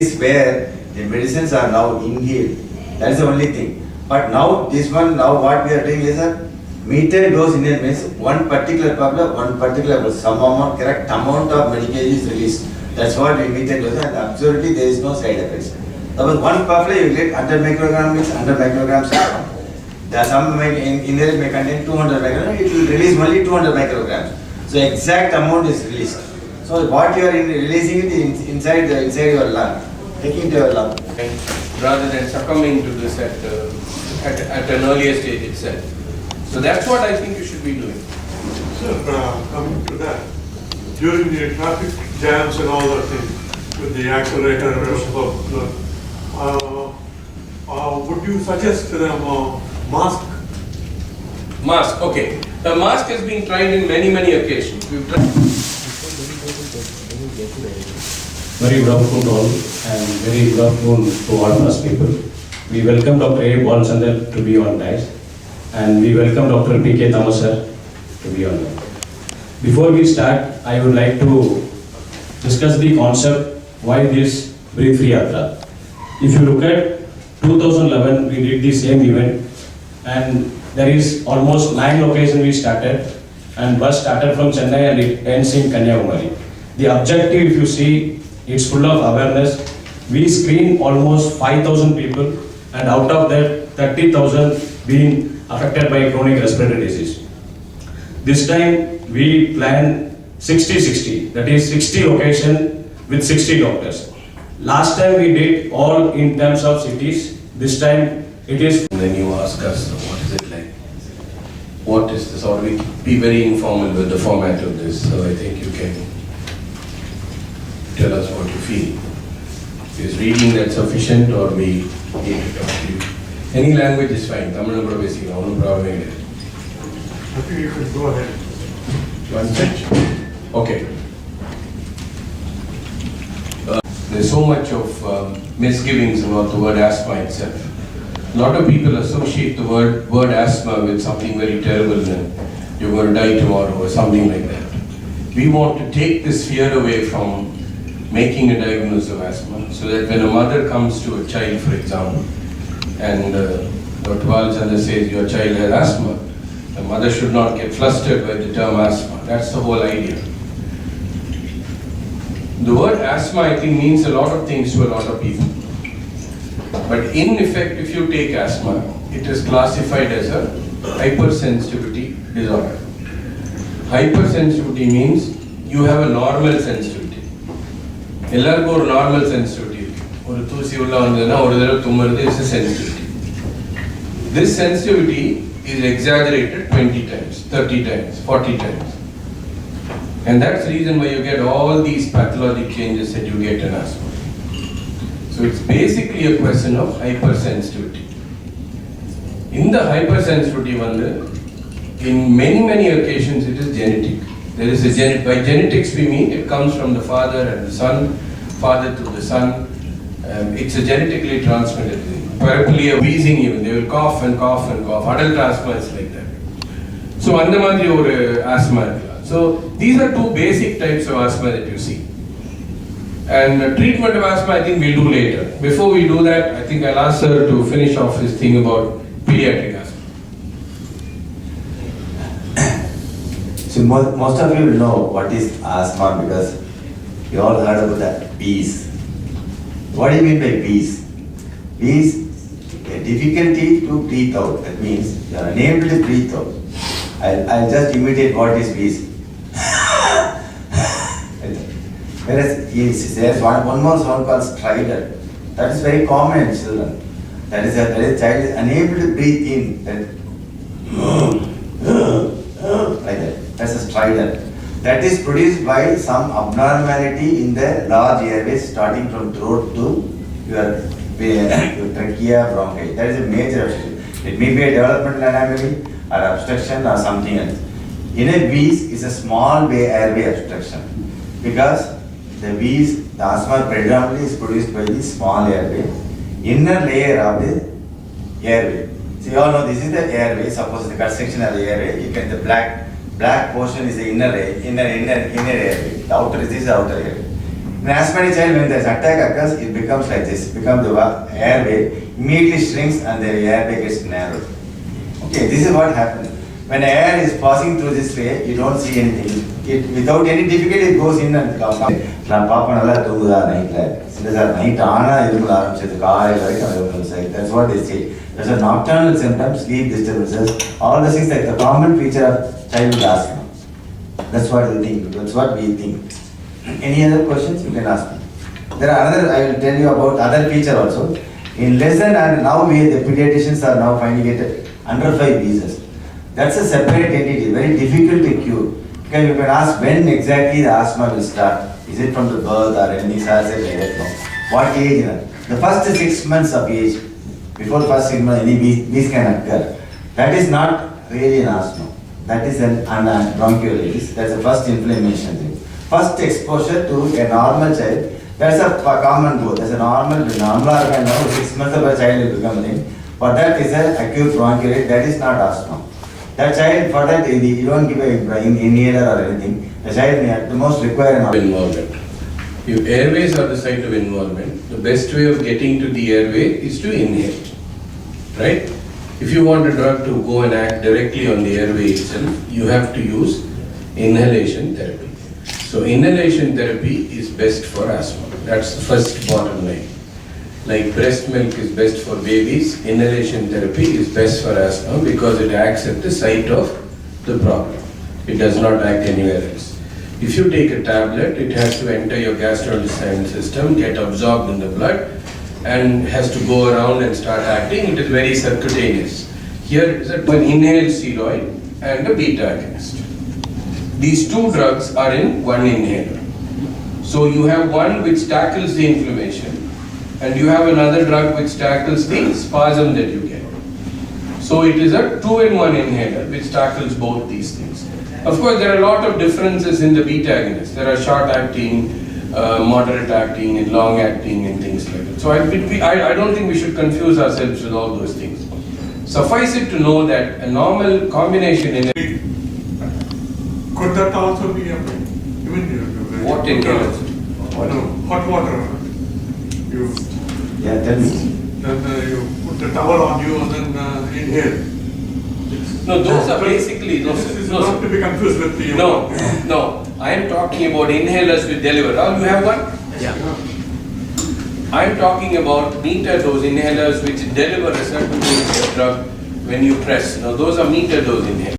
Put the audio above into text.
is where the medicines are now inhaled. That is the only thing. But now this one, now what we are doing is a metered dose inhaled means one particular problem, one particular some amount, correct amount of medication is released. That's what we metered dose, and absolutely there is no side effects. Suppose one puffle you get 100 microgram means 100 micrograms. There are some inhaled may contain 200 micrograms. It will release only 200 micrograms. So exact amount is released. So what you are releasing it inside your lung, taking to your lung. Rather than succumbing to this at an earlier stage itself. So that's what I think you should be doing. Sir, coming to that, during the traffic jams and all that thing, with the accelerator, would you suggest them mask? Mask, okay. The mask has been tried in many occasions. We've tried. Very good afternoon to all, and very good afternoon to all of us people. We welcome Dr. A. Balchandar to be on dice, and we welcome Dr. P.K. Thomas sir to be on dice. Before we start, I would like to discuss the concept why this Breathe Free Yatra. If you look at 2011, we did the same event, and there is almost 9 locations we started, and bus started from Chennai and it ends in Kanyakumari. The objective, if you see, it's full of awareness. We screen almost 5,000 people, and out of that, 30,000 being affected by chronic respiratory disease. This time, we plan 60-60, that is 60 locations with 60 doctors. Last time we did all in terms of cities. This time it is. And then you ask us, what is it like? What is this? Or we be very informal with the format of this. So I think you can tell us what you feel. Is reading that sufficient, or we need to talk to you? Any language is fine. Tamil no problem. I think you can go ahead. One section. Okay. There's so much of misgivings about the word asthma itself. A lot of people associate the word asthma with something very terrible, and you're going to die tomorrow or something like that. We want to take this fear away from making a diagnosis of asthma, so that when a mother comes to a child, for example, and Dr. Balchandar says your child has asthma, the mother should not get flustered by the term asthma. That's the whole idea. The word asthma, I think, means a lot of things to a lot of people. But in effect, if you take asthma, it is classified as a hypersensitivity disorder. Hypersensitivity means you have a normal sensitivity. எல்லாருக்கும் ஒரு normal sensitivity இருக்கு. ஒரு தூசி உள்ள வந்ததுன்னா ஒரு தடவை தும்முறது is a sensitivity. This sensitivity is exaggerated 20 times, 30 times, 40 times. And that's the reason why you get all these pathologic changes that you get in asthma. So it's basically a question of hypersensitivity. In the hypersensitivity in many occasions it is genetic. There is by genetics we mean it comes from the father and the son, father to the son. It's a genetically transmitted thing. Peripherally wheezing even, they will cough and cough and cough. Adult asthma is like that. So அந்த மாதிரி ஒரு asthma இருக்கலாம். So these are two basic types of asthma that you see. And treatment of asthma I think we'll do later. Before we do that, I think I'll ask sir to finish off his thing about pediatric asthma. So most of you will know what is asthma because you all heard about that bees. What do you mean by bees? Bees, a difficulty to breathe out. That means you are unable to breathe out. I'll just imitate what is bees. Whereas there's one more sound called strident. That is very common in children. That is a child is unable to breathe in. Like that. That's a strident. That is produced by some abnormality in the large airways starting from throat to your trachea, bronchi. That is a major obstruction. It may be a developmental anomaly or obstruction or something else. In a wheeze is a small airway obstruction because the asthma predominantly is produced by the small airway, inner layer of the airway. So you all know this is the airway. Suppose the cut section of the airway, you get the black portion is the inner airway. The outer is the outer airway. In asthmatic child, when the attack occurs, it becomes like this, becomes the airway, immediately shrinks and the airway gets narrowed. Okay, this is what happens. When air is passing through this way, you don't see anything. It, without any difficulty, it goes in and comes. நான் பாப்பா நல்லா தூங்குதா நைட்ல சில sir night ஆனா இருமல் ஆரம்பிச்சது காலையில் வரைக்கும் இருமல் sir that's what they say. There's a nocturnal symptoms, sleep disturbances, all the things like the common feature of childhood asthma. That's what we think. That's what we think. Any other questions you can ask me. There are another. I will tell you about other feature also. In less than and now the pediatricians are now finding it under 5 pieces. That's a separate entity, very difficult to cure. Because you can ask when exactly the asthma will start. Is it from the birth or anything? I said like that. No. What age? The first 6 months of age, before the first 6 months, any these can occur. That is not really an asthma. That is an bronchiolitis. That's the first inflammation thing. First exposure to a normal child. That's a common growth. That's a normal 6 months of a child will become a thing. But that is an acute bronchiolitis. That is not asthma. That child, for that, you don't give an inhaler or anything. The child may at the most require an Involvement. If airways are the site of involvement, the best way of getting to the airway is to inhale. Right? If you want a drug to go and act directly on the airway itself, you have to use inhalation therapy. So inhalation therapy is best for asthma. That's the first bottom line. Like breast milk is best for babies, inhalation therapy is best for asthma because it acts at the site of the problem. It does not act anywhere else. If you take a tablet, it has to enter your gastrointestinal system, get absorbed in the blood, and has to go around and start acting. It is very subcutaneous. Here is an inhaled steroid and a beta agonist. These two drugs are in one inhaler. So you have one which tackles the inflammation, and you have another drug which tackles the spasm that you get. So it is a 2-in-1 inhaler which tackles both these things. Of course, there are a lot of differences in the beta agonists. There are short acting, moderate acting, and long acting, and things like that. So I don't think we should confuse ourselves with all those things. Suffice it to know that a normal combination in Could that also be a, even what inhalers? hot water? You Yeah, tell me. then you put the towel on you and then inhale. No, those are basically This is not to be confused with the. No. I am talking about inhalers with deliver. Rahul, you have one? Yeah. I am talking about meter dose inhalers which deliver a certain dose of drug when you press. Now, those are meter dose inhalers.